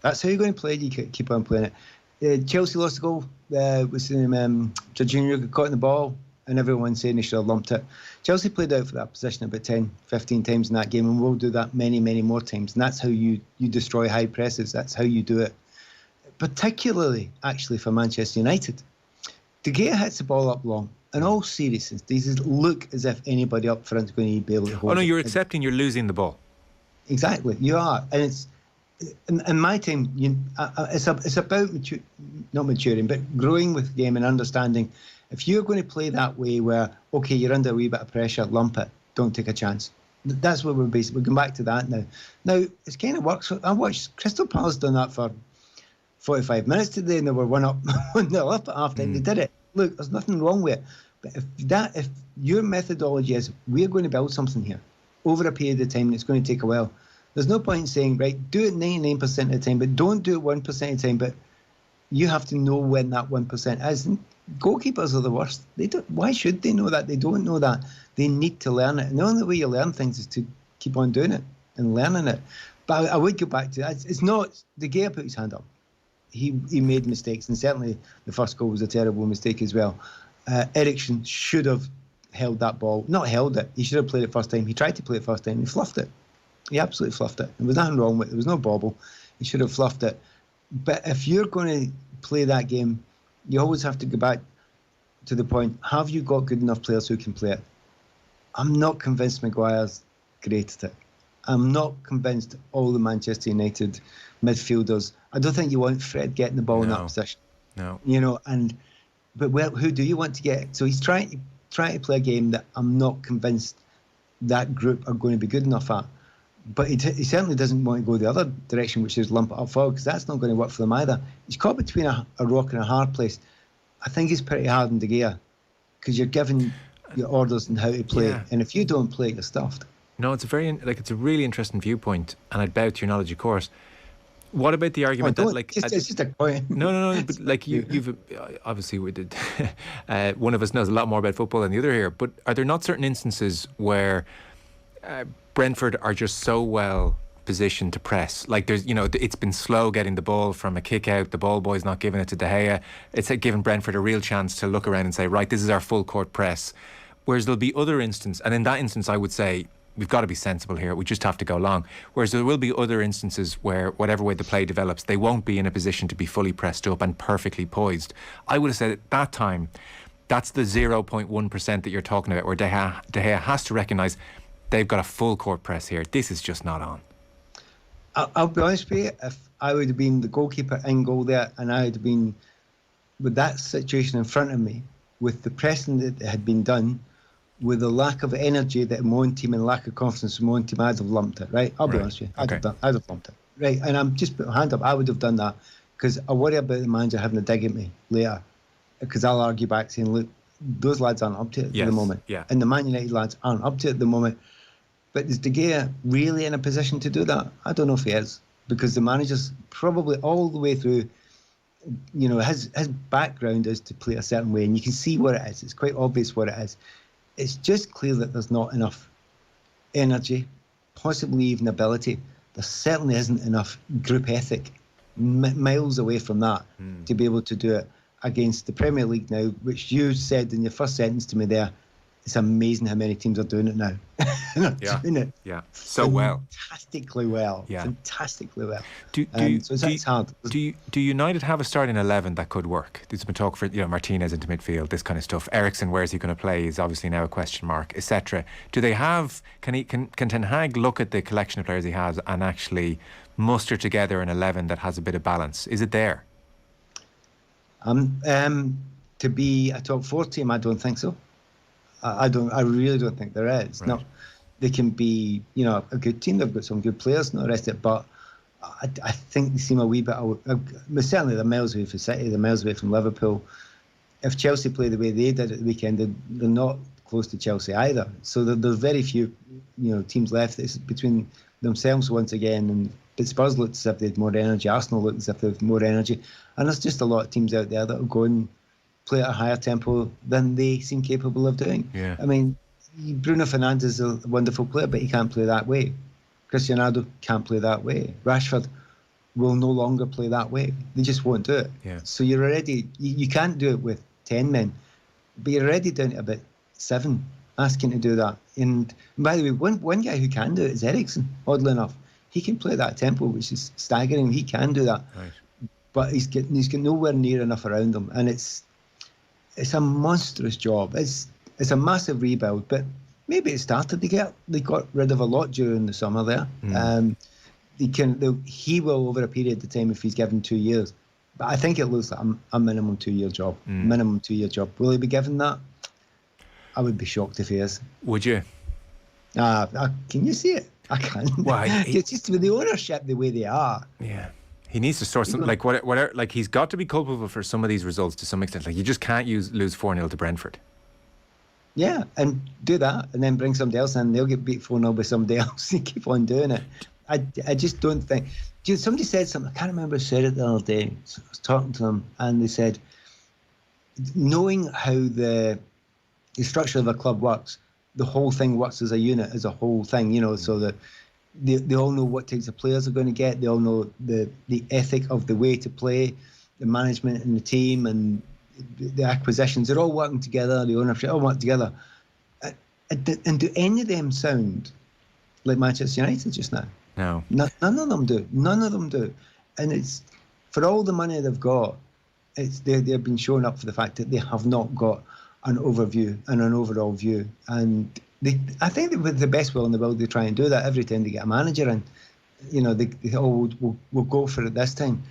That's how you're going to play it. You keep on playing it. Chelsea lost a goal. Was Jorginho got caught in the ball, and everyone's saying they should have lumped it. Chelsea played out for that position about 10, 15 times in that game, and we'll do that many, many more times. And that's how you destroy high presses. That's how you do it. Particularly, actually, for Manchester United. De Gea hits the ball up long. In all seriousness, these look as if anybody up front is going to be able to hold it. Oh, no, you're accepting you're losing the ball. Exactly, you are. And it's... In my time, it's about not maturing, but growing with the game and understanding. If you're going to play that way where, okay, you're under a wee bit of pressure, lump it, don't take a chance. That's what we're basically going back to that now. Now, it's kind of works. I watched Crystal Palace done that for 45 minutes today, and they were 1-0 up at half time. They did it. Look, there's nothing wrong with it. But if your methodology is, we're going to build something here over a period of time, and it's going to take a while. There's no point in saying, right, do it 99% of the time, but don't do it 1% of the time. But you have to know when that 1% is. And goalkeepers are the worst. They don't. Why should they know that? They don't know that. They need to learn it. And the only way you learn things is to keep on doing it and learning it. But I would go back to that. It's not... De Gea put his hand up. He made mistakes, and certainly the first goal was a terrible mistake as well. Eriksen should have held that ball. Not held it. He should have played it first time. He tried to play it first time. He fluffed it. He absolutely fluffed it. There was nothing wrong with it. There was no bobble. He should have fluffed it. But if you're going to play that game, you always have to go back to the point, have you got good enough players who can play it? I'm not convinced Maguire's great at it. I'm not convinced all the Manchester United midfielders. I don't think you want Fred getting the ball in that position. No. But who do you want to get? So he's trying to play a game that I'm not convinced that group are going to be good enough at. But he certainly doesn't want to go the other direction, which is lump it up forward, because that's not going to work for them either. He's caught between a rock and a hard place. I think it's pretty hard on De Gea, because you're giving your orders on how to play, and if you don't play, you're stuffed. No, it's a really interesting viewpoint, and I'd bow to your knowledge, of course. What about the argument that, like, it's just a point? No, but like you've obviously we did. One of us knows a lot more about football than the other here. But are there not certain instances where Brentford are just so well positioned to press? Like, there's, it's been slow getting the ball from a kick out. The ball boy's not giving it to De Gea. It's giving Brentford a real chance to look around and say, right, this is our full court press. Whereas there'll be other instances, and in that instance, I would say, we've got to be sensible here. We just have to go long. Whereas there will be other instances where, whatever way the play develops, they won't be in a position to be fully pressed up and perfectly poised. I would have said at that time, that's the 0.1% that you're talking about, where De Gea has to recognise they've got a full court press here. This is just not on. I'll be honest with you, if I would have been the goalkeeper in goal there, and I would have been with that situation in front of me, with the pressing that had been done, with the lack of energy that my own team and lack of confidence in my own team, I'd have lumped it, right? I'll be honest with you. I'd have lumped it, right? And I'm just putting my hand up. I would have done that, because I worry about the manager having a dig at me later, because I'll argue back saying, look, those lads aren't up to it at the moment. Yeah. And the Man United lads aren't up to it at the moment. But is De Gea really in a position to do that? I don't know if he is, because the manager's probably all the way through, his background is to play a certain way, and you can see what it is. It's quite obvious what it is. It's just clear that there's not enough energy, possibly even ability. There certainly isn't enough group ethic, miles away from that, to be able to do it against the Premier League now, which you said in your first sentence to me there. It's amazing how many teams are doing it now. Doing it so well. Fantastically well. Yeah. Fantastically well. It's hard. Do United have a starting 11 that could work? There's been talk for Martinez into midfield, this kind of stuff. Eriksen, where's he going to play, is obviously now a question mark, etc. Do they have? Can Ten Hag look at the collection of players he has and actually muster together an 11 that has a bit of balance? Is it there? To be a top 4 team, I don't think so. I really don't think there is. Right. No, they can be, a good team. They've got some good players and all the rest of it. But I think they seem a wee bit. Certainly, they're miles away from City. They're miles away from Liverpool. If Chelsea play the way they did at the weekend, they're not close to Chelsea either. So there's very few, teams left. It's between themselves once again. And but Spurs looked as if they had more energy. Arsenal looked as if they had more energy. And there's just a lot of teams out there that will go and play at a higher tempo than they seem capable of doing. Yeah. I mean, Bruno Fernandes is a wonderful player, but he can't play that way. Cristiano Ronaldo can't play that way. Rashford will no longer play that way. They just won't do it. Yeah. So you're already, you can't do it with 10 men, but you're already down to about 7 asking to do that. And by the way, one guy who can do it is Eriksen, oddly enough. He can play that tempo, which is staggering. He can do that. Right. But he's got nowhere near enough around him. And it's a monstrous job. It's a massive rebuild, but maybe it started. They got rid of a lot during the summer there. He will over a period of time if he's given 2 years. But I think it looks like a minimum 2-year job. Minimum 2-year job. Will he be given that? I would be shocked if he is. Would you? Can you see it? I can't. Why? It's just with the ownership the way they are. Yeah. He needs to sort something like whatever. Like he's got to be culpable for some of these results to some extent. Like you just can't lose 4-0 to Brentford. Yeah, and do that, and then bring somebody else in. They'll get beat 4-0 by somebody else. And keep on doing it. I just don't think. Somebody said something. I can't remember who said it the other day. So I was talking to them, and they said, knowing how the structure of a club works, the whole thing works as a unit, as a whole thing. So that. They all know what types of players they're going to get. They all know the ethic of the way to play, the management and the team and the acquisitions. They're all working together. The ownership all work together. And do any of them sound like Manchester United just now? No. None of them do. None of them do. And it's for all the money they've got. They've been showing up for the fact that they have not got an overview and an overall view. And I think that with the best will in the world, they try and do that every time they get a manager in. We'll go for it this time.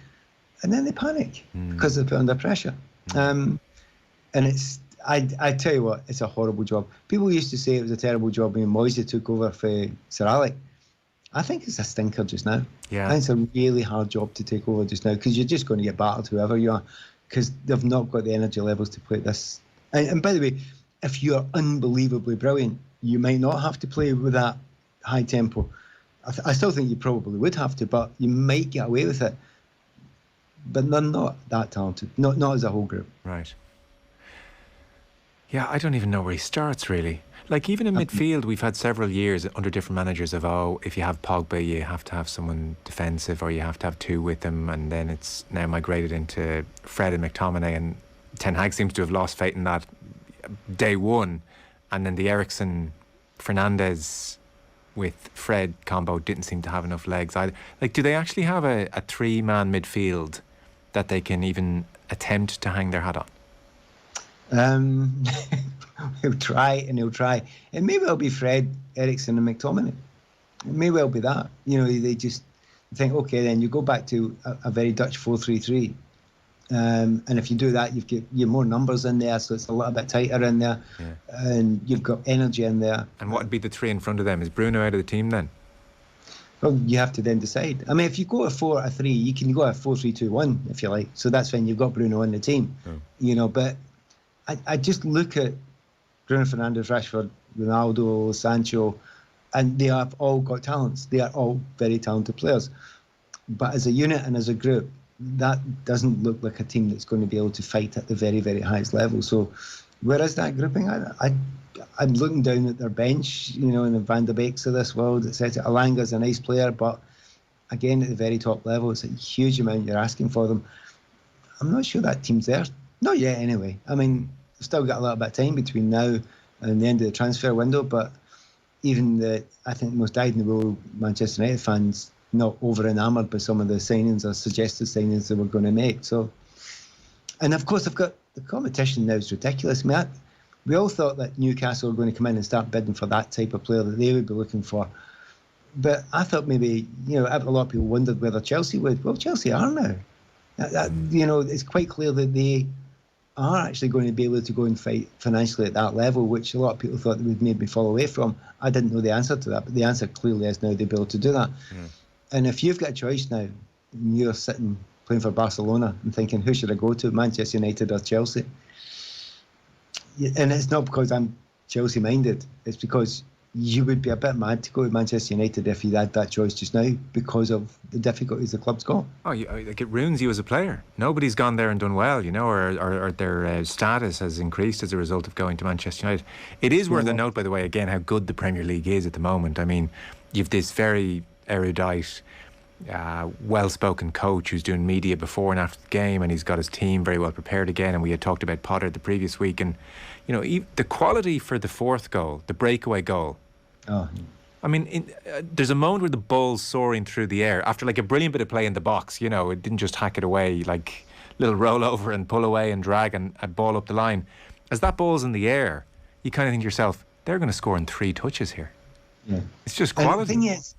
And then they panic because they're put under pressure. And I tell you what, it's a horrible job. People used to say it was a terrible job when Moyes took over for Sir Alec. I think it's a stinker just now. Yeah. I think it's a really hard job to take over just now because you're just going to get battered whoever you are because they've not got the energy levels to play this. And by the way, if you're unbelievably brilliant, you might not have to play with that high tempo. I still think you probably would have to, but you might get away with it. But they're not that talented, not as a whole group. Right. Yeah, I don't even know where he starts, really. Like, even in midfield, we've had several years under different managers of, if you have Pogba, you have to have someone defensive or you have to have 2 with them, and then it's now migrated into Fred and McTominay, and Ten Hag seems to have lost faith in that day one. And then the Eriksen Fernandes with Fred combo didn't seem to have enough legs either. Like, do they actually have a 3-man midfield that they can even attempt to hang their hat on? He'll try and he'll try. And maybe it'll be Fred, Eriksen and McTominay. It may well be that. They just think, okay, then you go back to a very Dutch 4-3-3. And if you do that, you've more numbers in there, so it's a little bit tighter in there, and you've got energy in there. And what would be the 3 in front of them? Is Bruno out of the team then? Well, you have to then decide. I mean, if you go a 4-3, you can go a 4-3-2-1 if you like. So that's when you've got Bruno in the team, But I just look at Bruno Fernandes, Rashford, Ronaldo, Sancho, and they have all got talents. They are all very talented players. But as a unit and as a group, that doesn't look like a team that's going to be able to fight at the very, very highest level. So where is that grouping? I'm looking down at their bench, you know, in the Van de Beeks of this world, etc. Alanga's a nice player, but again, at the very top level, it's a huge amount you're asking for them. I'm not sure that team's there. Not yet, anyway. I mean, we've still got a little bit of time between now and the end of the transfer window, but even I think most dyed-in-the-wool Manchester United fans not over-enamoured by some of the signings or suggested signings they were going to make. So, and of course, they've got the competition now is ridiculous. I mean, we all thought that Newcastle were going to come in and start bidding for that type of player that they would be looking for. But I thought maybe, you know, a lot of people wondered whether Chelsea would. Well, Chelsea are now. You know, it's quite clear that they are actually going to be able to go and fight financially at that level, which a lot of people thought they would maybe fall away from. I didn't know the answer to that, but the answer clearly is now they'll be able to do that. And if you've got a choice now, and you're sitting playing for Barcelona and thinking, who should I go to, Manchester United or Chelsea? And it's not because I'm Chelsea-minded. It's because you would be a bit mad to go to Manchester United if you had that choice just now because of the difficulties the club's got. Oh, like it ruins you as a player. Nobody's gone there and done well, you know, or their status has increased as a result of going to Manchester United. It is worth a note, by the way, again, how good the Premier League is at the moment. I mean, you've this very erudite, well-spoken coach who's doing media before and after the game, and he's got his team very well prepared again. And we had talked about Potter the previous week, and you know, the quality for the fourth goal, the breakaway goal. I mean, there's a moment where the ball's soaring through the air after like a brilliant bit of play in the box. You know, it didn't just hack it away, like little roll over and pull away and drag and a ball up the line. As that ball's in the air, you kind of think to yourself, they're going to score in 3 touches here. Yeah, it's just quality. And the thing is,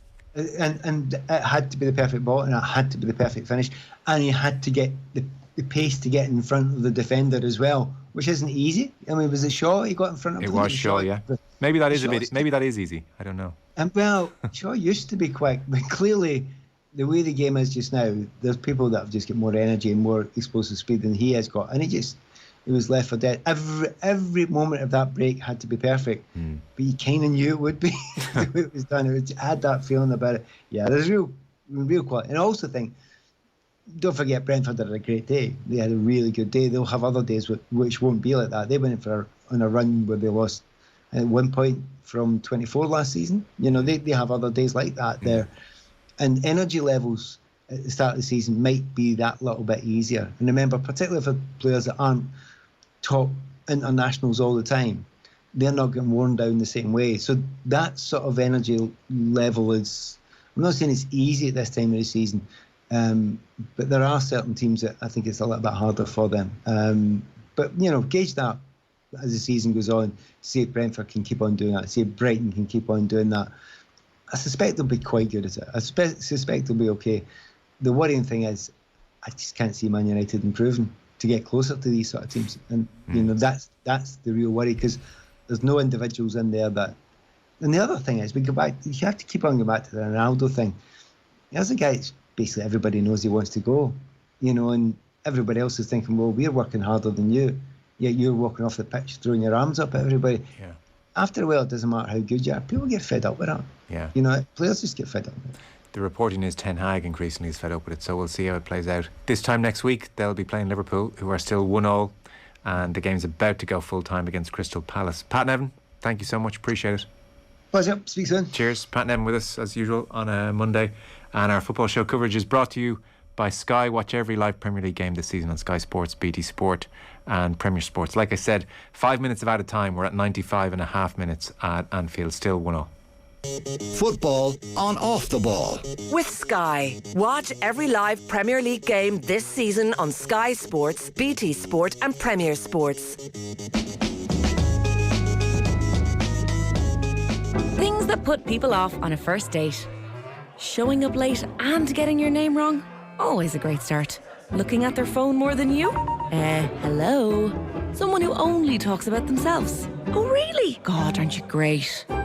and it had to be the perfect ball, and it had to be the perfect finish, and you had to get the pace to get in front of the defender as well, which isn't easy. I mean, was it Shaw he got in front of? It was Shaw, yeah. Maybe that is maybe that is easy. I don't know. And well, Shaw used to be quick, but clearly, the way the game is just now, there's people that have just got more energy and more explosive speed than he has got, and he was left for dead. Every moment of that break had to be perfect, but you kind of knew it would be the way it was done. It had that feeling about it. Yeah, there's real quality. And I also think, don't forget, Brentford had a great day. They had a really good day. They'll have other days which won't be like that. They went on a run where they lost at 1 point from 24 last season. You know, they have other days like that there. And energy levels at the start of the season might be that little bit easier. And remember, particularly for players that aren't top internationals all the time, they're not getting worn down the same way. So that sort of energy level is, I'm not saying it's easy at this time of the season, but there are certain teams that I think it's a little bit harder for them. But, you know, gauge that as the season goes on. See if Brentford can keep on doing that. See if Brighton can keep on doing that. I suspect they'll be quite good at it. I suspect they'll be okay. The worrying thing is, I just can't see Man United improving to get closer to these sort of teams. And, you know, that's the real worry, because there's no individuals in there that... And the other thing is, we go back, you have to keep on going back to the Ronaldo thing. There's a guy that's basically everybody knows he wants to go, you know, and everybody else is thinking, well, we're working harder than you. Yet you're walking off the pitch, throwing your arms up at everybody. Yeah. After a while, it doesn't matter how good you are. People get fed up with that. Yeah. You know, players just get fed up with it. The reporting is Ten Hag increasingly is fed up with it, so we'll see how it plays out. This time next week, they'll be playing Liverpool, who are still 1-1, and the game's about to go full-time against Crystal Palace. Pat Nevin, thank you so much. Appreciate it. Pleasure. Speak soon. Cheers. Pat Nevin with us, as usual, on a Monday. And our football show coverage is brought to you by Sky. Watch every live Premier League game this season on Sky Sports, BT Sport and Premier Sports. Like I said, 5 minutes of added time. We're at 95.5 minutes at Anfield, still 1-0. Football on Off the Ball. With Sky. Watch every live Premier League game this season on Sky Sports, BT Sport and Premier Sports. Things that put people off on a first date. Showing up late and getting your name wrong? Always a great start. Looking at their phone more than you? Hello? Someone who only talks about themselves. Oh, really? God, aren't you great?